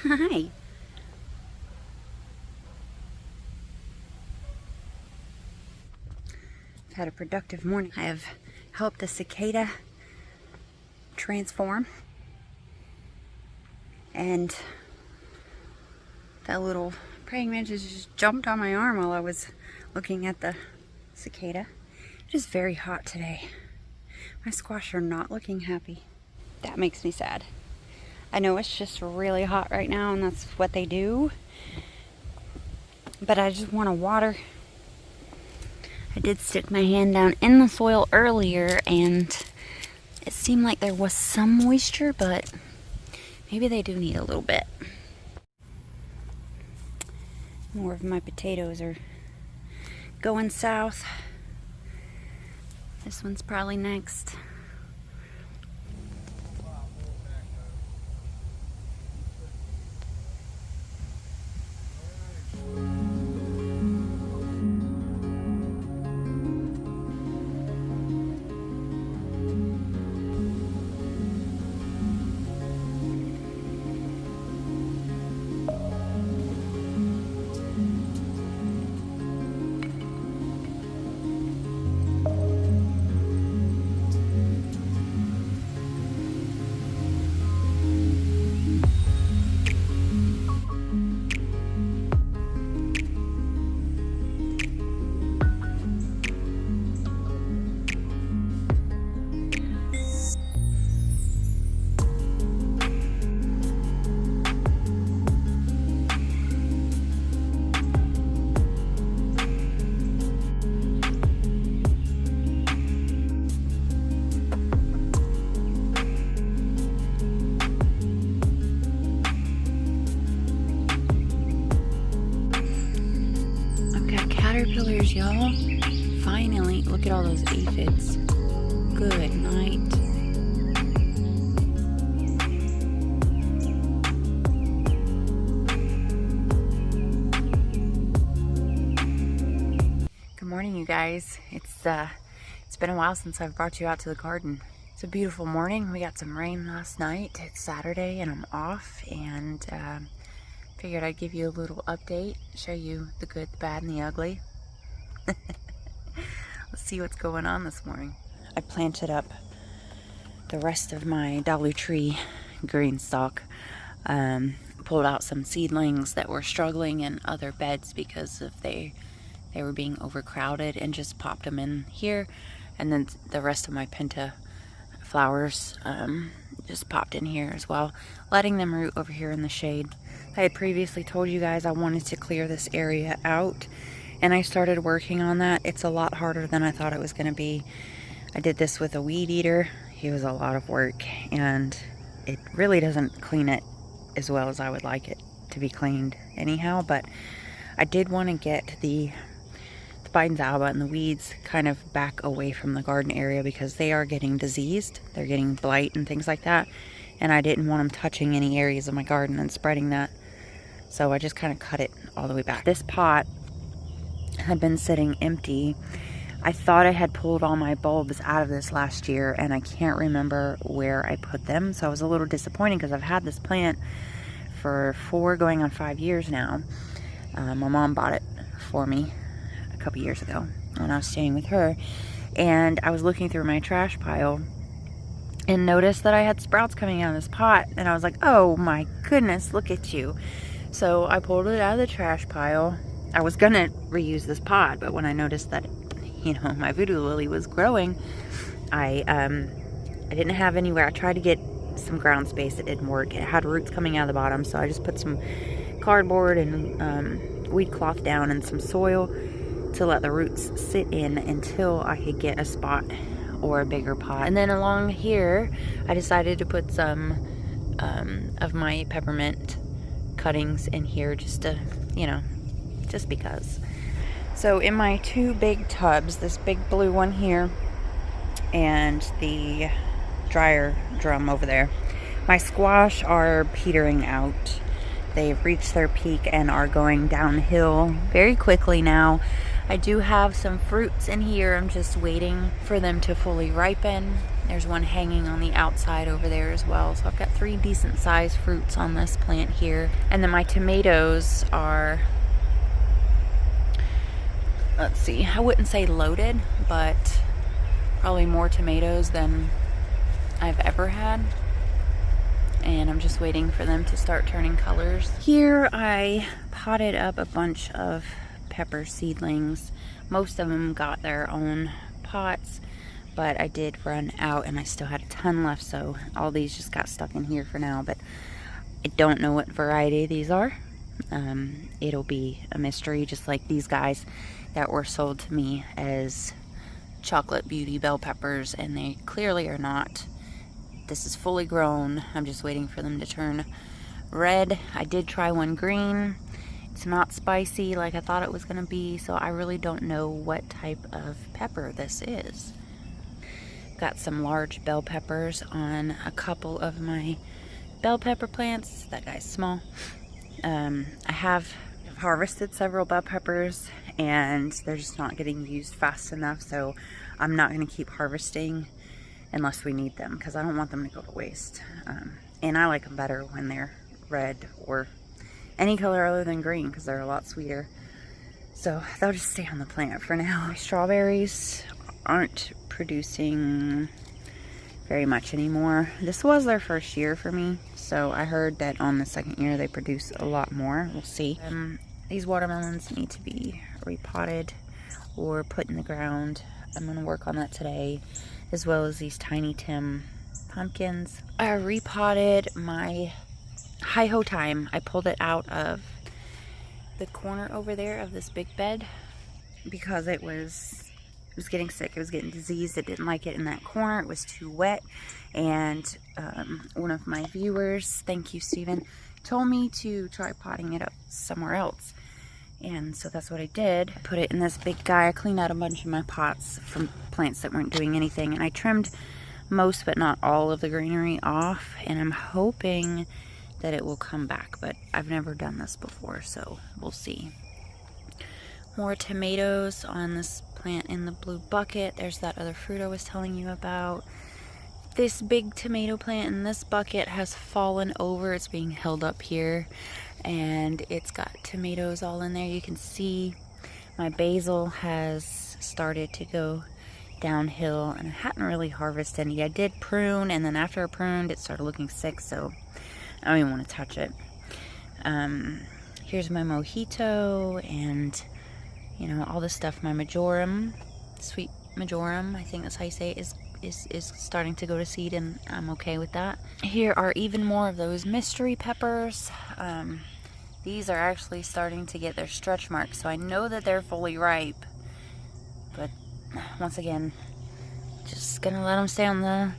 Hi. I've had a productive morning. I have helped the cicada transform. And that little praying mantis just jumped on my arm while I was looking at the cicada. It is very hot today. My squash are not looking happy. That makes me sad. I know it's just really hot right now and that's what they do. But I just want to water. I did stick my hand down in the soil earlier and it seemed like there was some moisture, but maybe they do need a little bit. More of my potatoes are going south. This one's probably next. Caterpillars, y'all. Finally, look at all those aphids. Good night. Good morning, you guys. It's been a while since I've brought you out to the garden. It's a beautiful morning. We got some rain last night. It's Saturday and I'm off, and figured I'd give you a little update, show you the good, the bad, and the ugly. Let's see what's going on this morning. I planted up the rest of my Dollar Tree green stalk. Pulled out some seedlings that were struggling in other beds because of they were being overcrowded, and just popped them in here. And then the rest of my Penta flowers just popped in here as well, letting them root over here in the shade. I had previously told you guys I wanted to clear this area out, and I started working on that. It's a lot harder than I thought it was going to be. I did this with a weed eater. It was a lot of work, and it really doesn't clean it as well as I would like it to be cleaned anyhow. But I did want to get the Biden's alba and the weeds kind of back away from the garden area because they are getting diseased. They're getting blight and things like that, and I didn't want them touching any areas of my garden and spreading that. So I just kind of cut it all the way back. This pot had been sitting empty. I thought I had pulled all my bulbs out of this last year, and I can't remember where I put them. So I was a little disappointed because I've had this plant for 4 going on 5 years now. My mom bought it for me a couple years ago when I was staying with her, and I was looking through my trash pile and noticed that I had sprouts coming out of this pot, and I was like, oh my goodness, look at you. So I pulled it out of the trash pile. I was gonna reuse this pot, but when I noticed that, you know, my voodoo lily was growing, I didn't have anywhere. I tried to get some ground space. It didn't work. It had roots coming out of the bottom, so I just put some cardboard and weed cloth down and some soil to let the roots sit in until I could get a spot or a bigger pot. And then along here, I decided to put some of my peppermint cuttings in here just to, you know, just because. So in my 2 big tubs, this big blue one here and the dryer drum over there, my squash are petering out. They've reached their peak and are going downhill very quickly now. I do have some fruits in here. I'm just waiting for them to fully ripen. There's one hanging on the outside over there as well. So I've got 3 decent sized fruits on this plant here. And then my tomatoes are, let's see, I wouldn't say loaded, but probably more tomatoes than I've ever had. And I'm just waiting for them to start turning colors. Here I potted up a bunch of pepper seedlings. Most of them got their own pots, but I did run out and I still had a ton left, so all these just got stuck in here for now. But I don't know what variety these are. It'll be a mystery, just like these guys that were sold to me as chocolate beauty bell peppers, and they clearly are not. This is fully grown. I'm just waiting for them to turn red. I did try one green. It's not spicy like I thought it was gonna be, so I really don't know what type of pepper this is. Got some large bell peppers on a couple of my bell pepper plants. That guy's small. I have harvested several bell peppers and they're just not getting used fast enough, so I'm not gonna keep harvesting unless we need them, because I don't want them to go to waste. And I like them better when they're red or any color other than green, because they're a lot sweeter. So they'll just stay on the plant for now. My strawberries aren't producing very much anymore. This was their first year for me, so I heard that on the second year they produce a lot more. We'll see. These watermelons need to be repotted or put in the ground. I'm going to work on that today, as well as these Tiny Tim pumpkins. I repotted my hi-ho thyme. I pulled it out of the corner over there of this big bed because it was getting sick. It was getting diseased. It didn't like it in that corner. It was too wet. And one of my viewers, thank you Steven, told me to try potting it up somewhere else. And so that's what I did. I put it in this big guy. I cleaned out a bunch of my pots from plants that weren't doing anything, and I trimmed most but not all of the greenery off, and I'm hoping that it will come back, but I've never done this before, so we'll see. More tomatoes on this plant in the blue bucket. There's that other fruit I was telling you about. This big tomato plant in this bucket has fallen over. It's being held up here, and it's got tomatoes all in there. You can see my basil has started to go downhill, and I hadn't really harvested any. I did prune, and then after I pruned, it started looking sick, so I don't even want to touch it. Here's my mojito, and you know, all this stuff. My majoram, sweet majoram, I think that's how you say it, is starting to go to seed, and I'm okay with that. Here are even more of those mystery peppers. These are actually starting to get their stretch marks, so I know that they're fully ripe, but once again, just gonna let them stay on the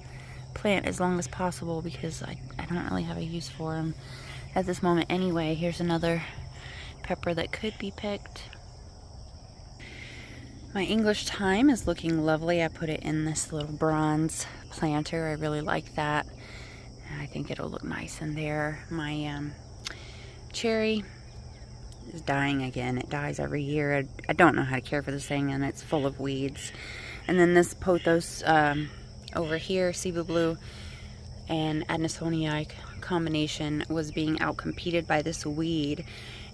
plant as long as possible because I don't really have a use for them at this moment anyway. Here's another pepper that could be picked. My English thyme is looking lovely. I put it in this little bronze planter. I really like that. I think it'll look nice in there. My cherry is dying again. It dies every year. I don't know how to care for this thing, and it's full of weeds. And then this pothos over here, Cebu Blue and Anisoniac combination, was being outcompeted by this weed,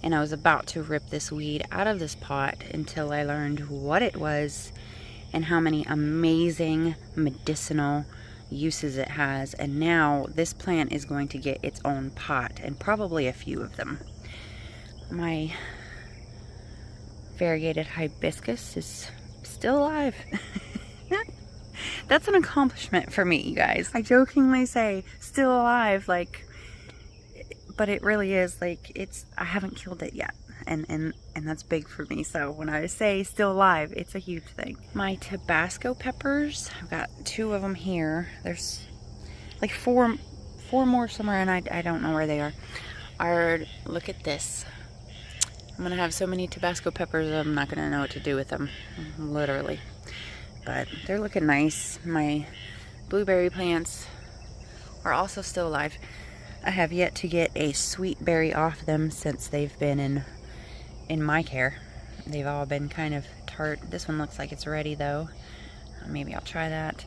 and I was about to rip this weed out of this pot until I learned what it was and how many amazing medicinal uses it has. And now this plant is going to get its own pot, and probably a few of them. My variegated hibiscus is still alive. That's an accomplishment for me, you guys. I jokingly say still alive, like, but it really is, like, I haven't killed it yet, and that's big for me. So when I say still alive, it's a huge thing. My Tabasco peppers, I've got 2 of them here. There's like four more somewhere, and I don't know where they are. Look at this. I'm gonna have so many Tabasco peppers, I'm not gonna know what to do with them, literally. But they're looking nice. My blueberry plants are also still alive. I have yet to get a sweet berry off them since they've been in my care. They've all been kind of tart. This one looks like it's ready though. Maybe I'll try that.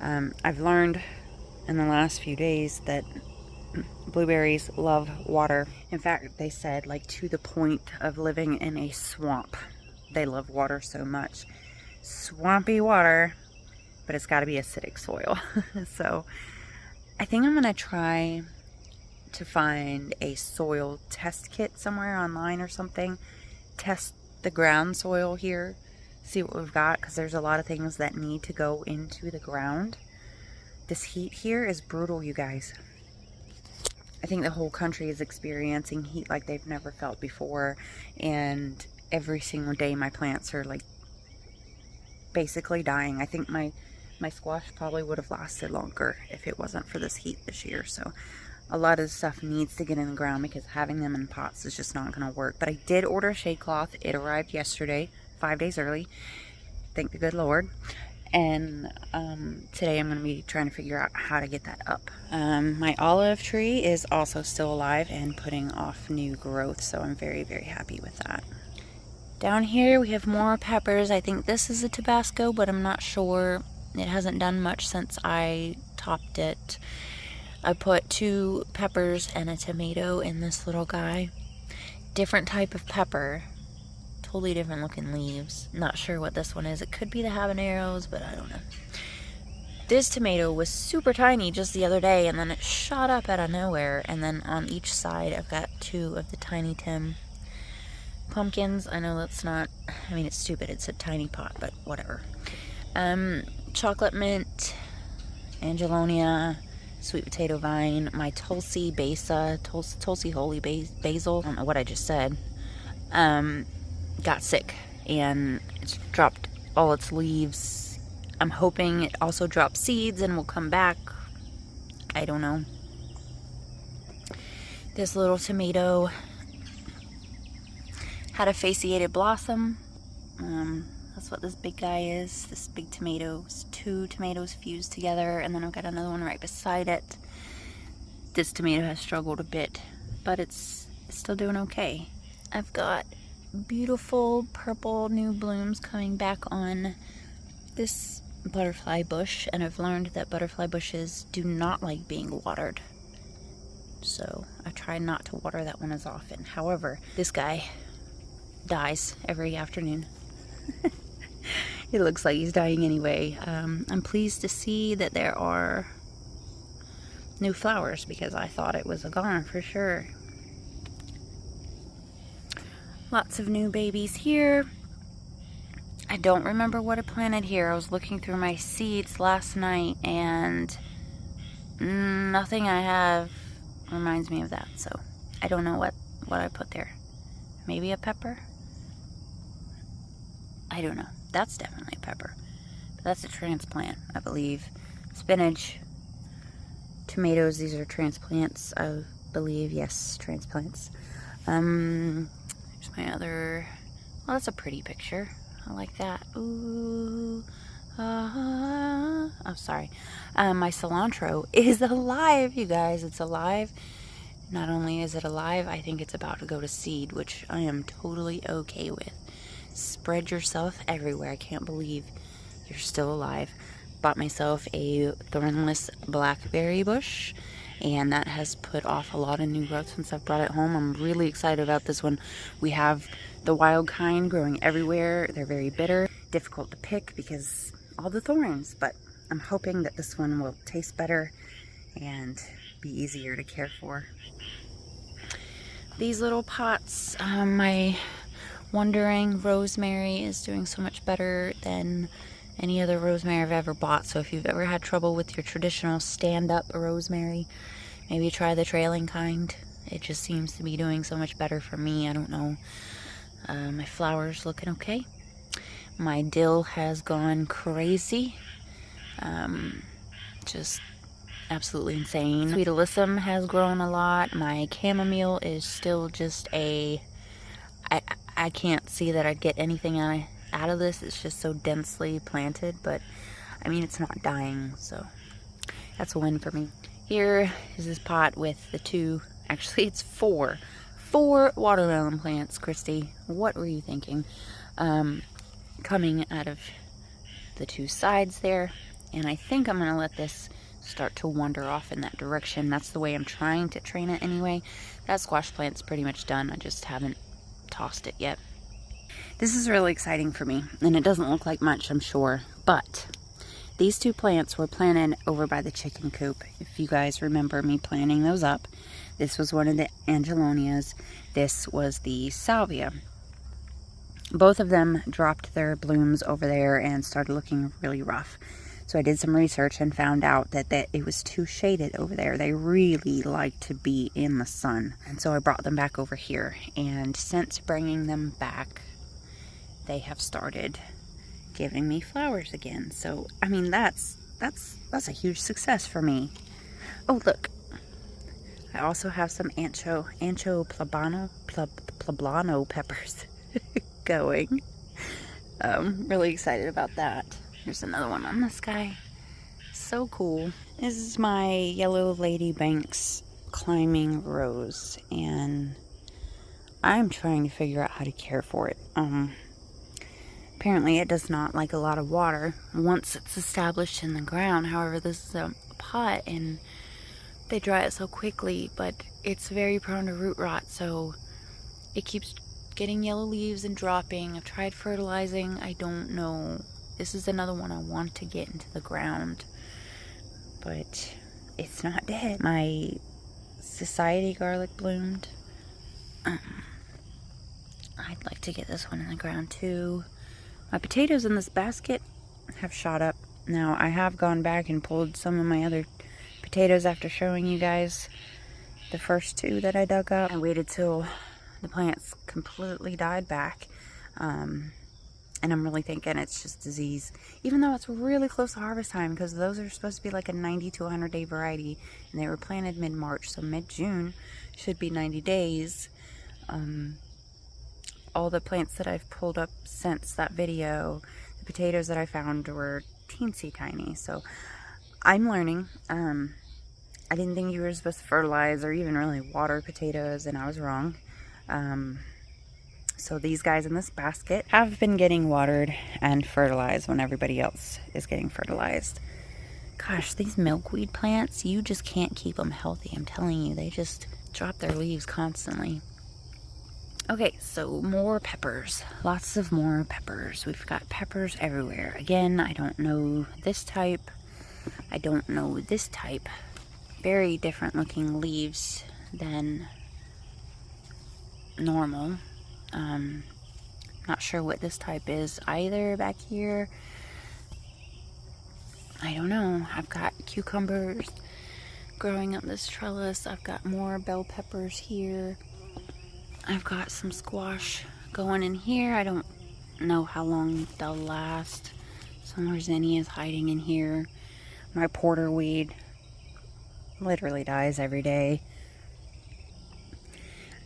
I've learned in the last few days that blueberries love water. In fact, they said like to the point of living in a swamp. They love water so much. Swampy water, but it's got to be acidic soil. So I think I'm gonna try to find a soil test kit somewhere online or something. Test the ground soil here, see what we've got, because there's a lot of things that need to go into the ground. This heat here is brutal, you guys. I think the whole country is experiencing heat like they've never felt before, and every single day my plants are like basically dying. I think my squash probably would have lasted longer if it wasn't for this heat this year. So a lot of the stuff needs to get in the ground because having them in pots is just not going to work. But I did order a shade cloth. It arrived yesterday, 5 days early. Thank the good Lord. And today I'm going to be trying to figure out how to get that up. My olive tree is also still alive and putting off new growth, so I'm very, very happy with that. Down here we have more peppers. I think this is a Tabasco, but I'm not sure. It hasn't done much since I topped it. I put 2 peppers and a tomato in this little guy. Different type of pepper. Totally different looking leaves. Not sure what this one is. It could be the habaneros, but I don't know. This tomato was super tiny just the other day, and then it shot up out of nowhere. And then on each side, I've got 2 of the Tiny Tim pumpkins. I know that's not, I mean, it's stupid. It's a tiny pot, but whatever. Chocolate mint, angelonia, sweet potato vine, my Tulsi basa, Tulsi holy basil, I don't know what I just said, got sick and it's dropped all its leaves. I'm hoping it also drops seeds and will come back. I don't know. This little tomato had a fasciated blossom. That's what this big guy is. This big tomato. It's 2 tomatoes fused together, and then I've got another one right beside it. This tomato has struggled a bit, but it's still doing okay. I've got beautiful purple new blooms coming back on this butterfly bush, and I've learned that butterfly bushes do not like being watered. So I try not to water that one as often. However, this guy dies every afternoon. It looks like he's dying anyway. I'm pleased to see that there are new flowers because I thought it was a goner for sure. Lots of new babies here. I don't remember what I planted here. I was looking through my seeds last night and nothing I have reminds me of that. So I don't know what I put there. Maybe a pepper? I don't know. That's definitely a pepper. But that's a transplant, I believe. Spinach, tomatoes, these are transplants, I believe. Yes, transplants. Here's my other... Well, that's a pretty picture. I like that. Ooh. Oh, sorry. My cilantro is alive, you guys. It's alive. Not only is it alive, I think it's about to go to seed, which I am totally okay with. Spread yourself everywhere. I can't believe you're still alive. Bought myself a thornless blackberry bush, and that has put off a lot of new growth since I've brought it home. I'm really excited about this one. We have the wild kind growing everywhere. They're very bitter, difficult to pick because all the thorns, but I'm hoping that this one will taste better and be easier to care for. These little pots, my Wandering rosemary is doing so much better than any other rosemary I've ever bought. So if you've ever had trouble with your traditional stand-up rosemary, maybe try the trailing kind. It just seems to be doing so much better for me. I don't know. My flowers looking okay. My dill has gone crazy. Just absolutely insane. Sweet alyssum has grown a lot. My chamomile is still just a... I can't see that I'd get anything out of this. It's just so densely planted, but I mean, it's not dying, so that's a win for me. Here is this pot with the 2, actually it's 4 watermelon plants. Christy, what were you thinking? Coming out of the 2 sides there. And I think I'm going to let this start to wander off in that direction. That's the way I'm trying to train it anyway. That squash plant's pretty much done. I just haven't tossed it yet. This is really exciting for me, and it doesn't look like much, I'm sure, but these two plants were planted over by the chicken coop. If you guys remember me planting those up, this was one of the angelonias. This was the salvia. Both of them dropped their blooms over there and started looking really rough. So I did some research and found out that it was too shaded over there. They really like to be in the sun. And so I brought them back over here. And since bringing them back, they have started giving me flowers again. So, I mean, that's a huge success for me. Oh, look. I also have some ancho poblano peppers going. Really excited about that. There's another one on this guy. So cool. This is my yellow lady banks climbing rose, and I'm trying to figure out how to care for it. Apparently it does not like a lot of water once it's established in the ground. However, this is a pot and they dry it so quickly, but it's very prone to root rot, so it keeps getting yellow leaves and dropping. I've tried fertilizing. I don't know. This is another one I want to get into the ground, but it's not dead. My society garlic bloomed. I'd like to get this one in the ground too. My potatoes in this basket have shot up. Now, I have gone back and pulled some of my other potatoes after showing you guys the first two that I dug up. I waited till the plants completely died back. And I'm really thinking it's just disease. Even though it's really close to harvest time, because those are supposed to be like a 90 to 100 day variety. And they were planted mid-March, so mid-June should be 90 days. All the plants that I've pulled up since that video, the potatoes that I found were teensy tiny. So I'm learning. I didn't think you were supposed to fertilize or even really water potatoes, and I was wrong. So these guys in this basket have been getting watered and fertilized when everybody else is getting fertilized. Gosh, these milkweed plants, you just can't keep them healthy. I'm telling you, they just drop their leaves constantly. Okay, so more peppers. Lots of more peppers. We've got peppers everywhere. Again, I don't know this type. I don't know this type. Very different looking leaves than normal. Not sure what this type is either back here. I don't know. I've got cucumbers growing up this trellis. I've got more bell peppers here. I've got some squash going in here. I don't know how long they'll last. Some more zinnias hiding in here. My porterweed literally dies every day.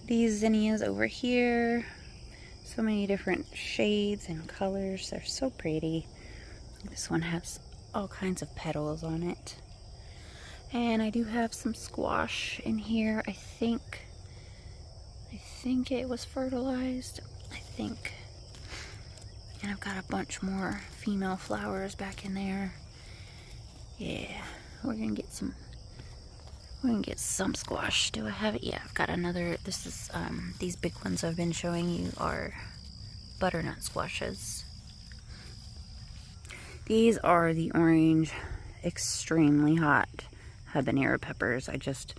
These zinnias over here, so many different shades and colors. They're so pretty. This one has all kinds of petals on it. And I do have some squash in here. I think it was fertilized. I think. And I've got a bunch more female flowers back in there. Yeah, we're gonna get some squash. Do I have it? Yeah, I've got another. This is, these big ones I've been showing you are butternut squashes. These are the orange, extremely hot habanero peppers. I just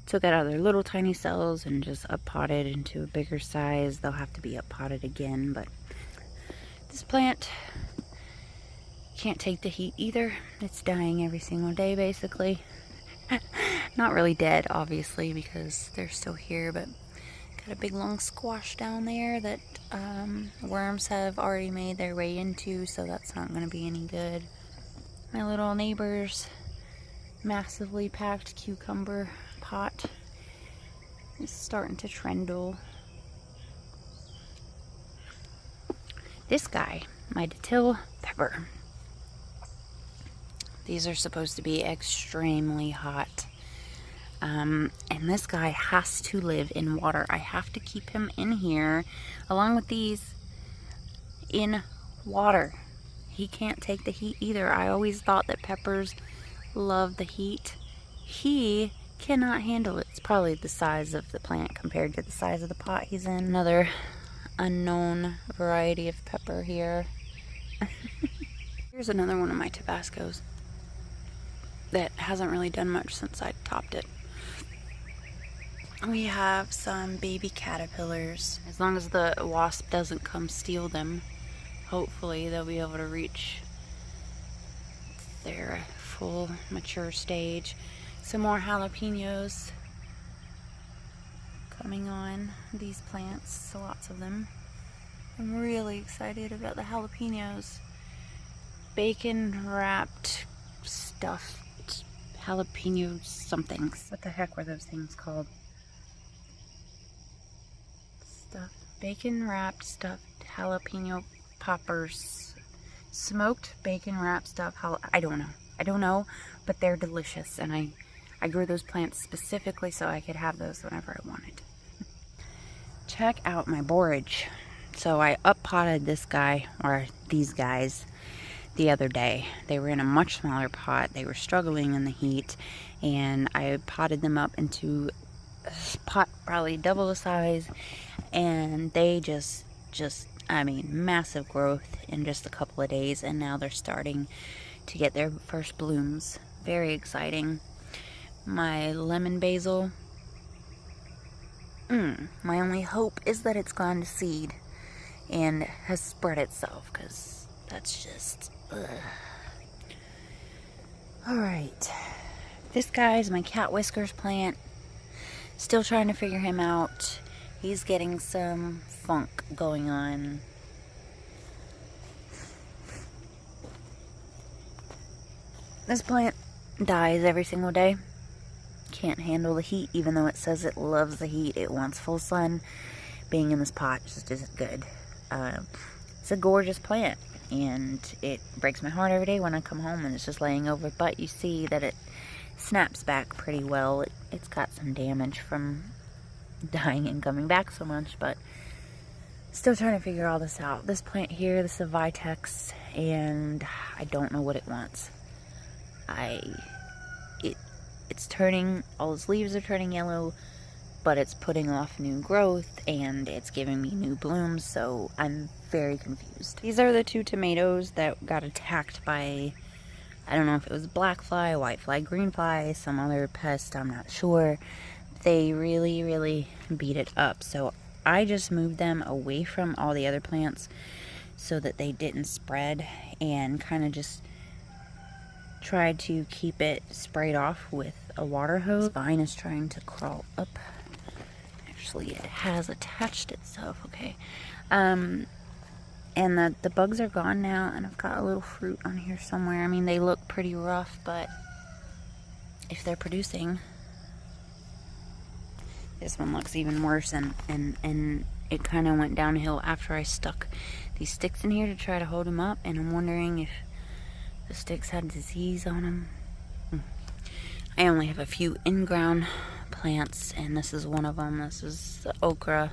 took it out of their little tiny cells and just up potted into a bigger size. They'll have to be up potted again, but this plant can't take the heat either. It's dying every single day, basically. Not really dead, obviously, because they're still here, but got a big long squash down there that worms have already made their way into, so that's not going to be any good. My little neighbor's massively packed cucumber pot is starting to trendle. This guy, my dill pepper. These are supposed to be extremely hot. And this guy has to live in water. I have to keep him in here, along with these, in water. he can't take the heat either. I always thought that peppers love the heat. He cannot handle it. It's probably the size of the plant compared to the size of the pot he's in. Another unknown variety of pepper here. Here's another one of my Tabascos that hasn't really done much since I topped it. We have some baby caterpillars. As long as the wasp doesn't come steal them, hopefully they'll be able to reach their full mature stage. Some more jalapenos coming on these plants, so lots of them. I'm really excited about the jalapenos. Bacon wrapped stuffed jalapeno somethings. What the heck were those things called? Bacon wrapped stuffed jalapeno poppers. Smoked bacon wrapped stuffed I don't know, but they're delicious, and I grew those plants specifically so I could have those whenever I wanted. Check out my borage. So I up-potted this guy, or these guys, the other day. They were in a much smaller pot. They were struggling in the heat, and I potted them up into a pot probably double the size, and they just I mean, massive growth in just a couple of days, and now they're starting to get their first blooms. Very exciting. My lemon basil, my only hope is that it's gone to seed and has spread itself, because that's just alright. This guy's my cat whiskers plant. Still trying to figure him out. He's getting some funk going on. This plant dies every single day. Can't handle the heat, even though it says it loves the heat. It wants full sun. Being in this pot just isn't good. It's a gorgeous plant, and it breaks my heart every day when I come home and it's just laying over. But you see that it snaps back pretty well. It's got some damage from dying and coming back so much, but still trying to figure all this out. This plant here, this is a Vitex, and I don't know what it wants. It's turning, all its leaves are turning yellow, but it's putting off new growth and it's giving me new blooms, so I'm very confused. These are the two tomatoes that got attacked by, I don't know if it was black fly, white fly, green fly, some other pest, I'm not sure. They really beat it up, so I just moved them away from all the other plants so that they didn't spread, and kind of just tried to keep it sprayed off with a water hose. This vine is trying to crawl up. Actually, it has attached itself, okay. And the bugs are gone now, and I've got a little fruit on here somewhere. I mean, they look pretty rough, but if they're producing, this one looks even worse, and it kind of went downhill after I stuck these sticks in here to try to hold them up, and I'm wondering if the sticks had disease on them. I only have a few in-ground plants, and this is one of them. This is the okra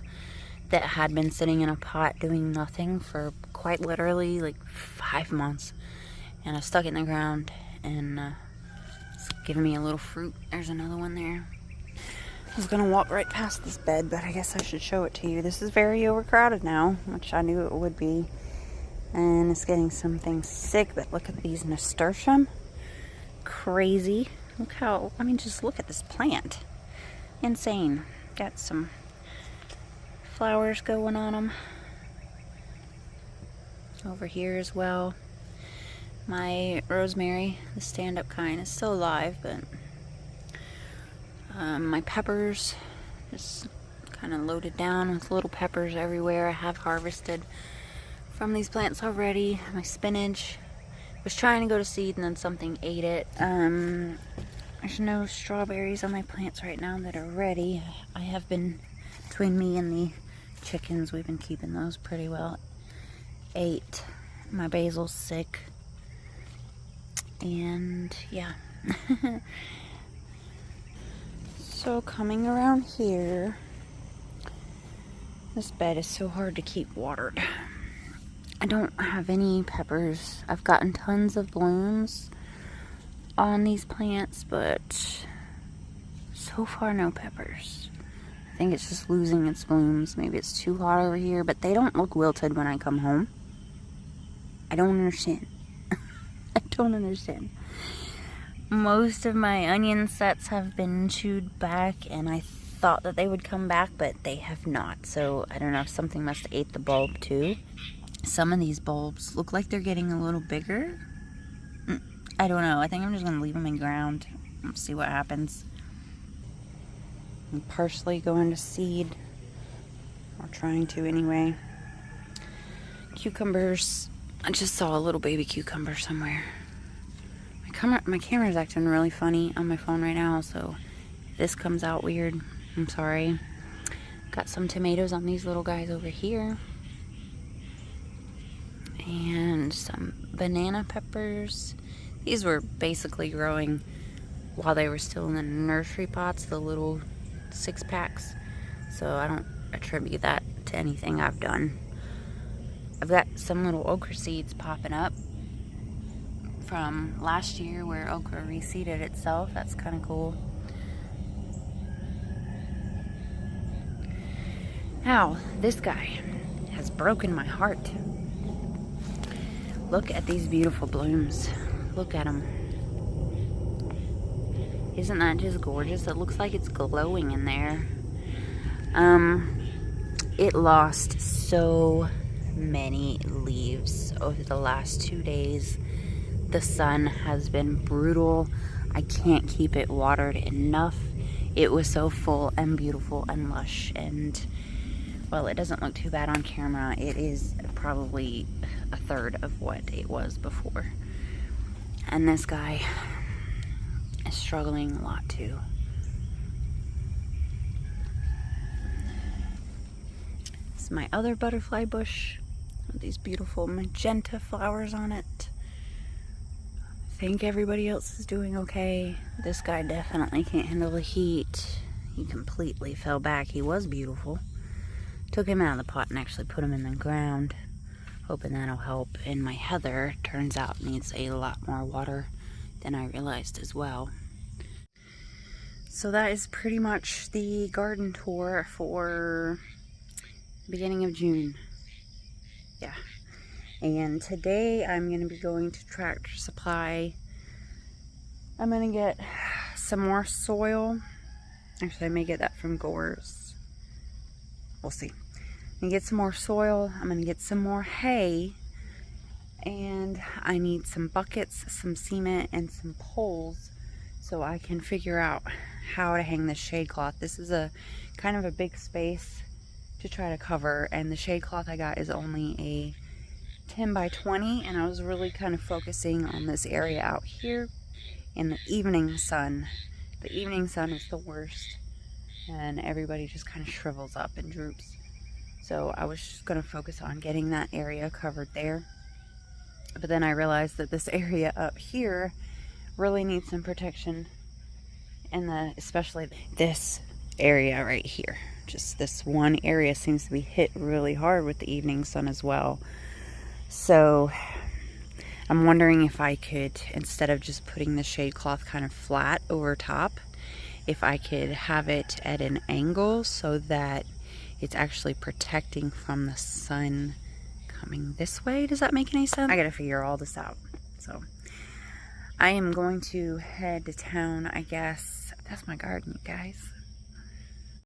that had been sitting in a pot doing nothing for quite literally like 5 months, and I stuck it in the ground, and it's giving me a little fruit. There's another one there. I was gonna walk right past this bed, but I guess I should show it to you. This is very overcrowded now, which I knew it would be, and it's getting some things sick. But look at these nasturtium, crazy. Look how, I mean, just look at this plant, insane. Got some flowers going on them over here as well. My rosemary, the stand-up kind, is still alive, but my peppers just kind of loaded down with little peppers everywhere. I have harvested from these plants already. My spinach was trying to go to seed, and then something ate it. There's no strawberries on my plants right now that are ready. I have been, between me and the chickens, we've been keeping those pretty well. Ate. My basil's sick. And yeah. So coming around here, this bed is so hard to keep watered. I don't have any peppers. I've gotten tons of blooms on these plants, but so far no peppers. I think it's just losing its blooms. Maybe it's too hot over here, but they don't look wilted when I come home. I don't understand. I don't understand. Most of my onion sets have been chewed back, and I thought that they would come back, but they have not. So I don't know if something must have ate the bulb too. Some of these bulbs look like they're getting a little bigger. I don't know. I think I'm just going to leave them in ground and see what happens. I'm partially going to seed, or trying to anyway. Cucumbers. I just saw a little baby cucumber somewhere. My camera's acting really funny on my phone right now, so if this comes out weird, I'm sorry. Got some tomatoes on these little guys over here. And some banana peppers. These were basically growing while they were still in the nursery pots, the little 6-packs. So I don't attribute that to anything I've done. I've got some little okra seeds popping up from last year where okra reseeded itself. That's kind of cool. Now, this guy has broken my heart. Look at these beautiful blooms. Look at them. Isn't that just gorgeous? It looks like it's glowing in there. It lost so many leaves over the last 2 days. The sun has been brutal. I can't keep it watered enough. It was so full and beautiful and lush, and well, it doesn't look too bad on camera. It is probably a third of what it was before. And this guy is struggling a lot too. This is my other butterfly bush with these beautiful magenta flowers on it. I think everybody else is doing okay. This guy definitely can't handle the heat. He completely fell back. He was beautiful. Took him out of the pot and actually put him in the ground, hoping that'll help. And my heather, turns out, needs a lot more water than I realized as well. So that is pretty much the garden tour for beginning of June. Yeah. And today I'm going to be going to Tractor Supply. I'm going to get some more soil. Actually, I may get that from Gore's. We'll see. I'm going to get some more soil. I'm going to get some more hay. And I need some buckets, some cement, and some poles so I can figure out how to hang this shade cloth. This is a kind of a big space to try to cover, and the shade cloth I got is only a 10 by 20, and I was really kind of focusing on this area out here in the evening sun. The evening sun is the worst, and everybody just kind of shrivels up and droops. So I was just going to focus on getting that area covered there. But then I realized that this area up here really needs some protection, and especially this area right here. Just this one area seems to be hit really hard with the evening sun as well. So I'm wondering if I could, instead of just putting the shade cloth kind of flat over top, if I could have it at an angle so that it's actually protecting from the sun coming this way. Does that make any sense? I gotta figure all this out. So I am going to head to town, I guess. That's my garden, you guys.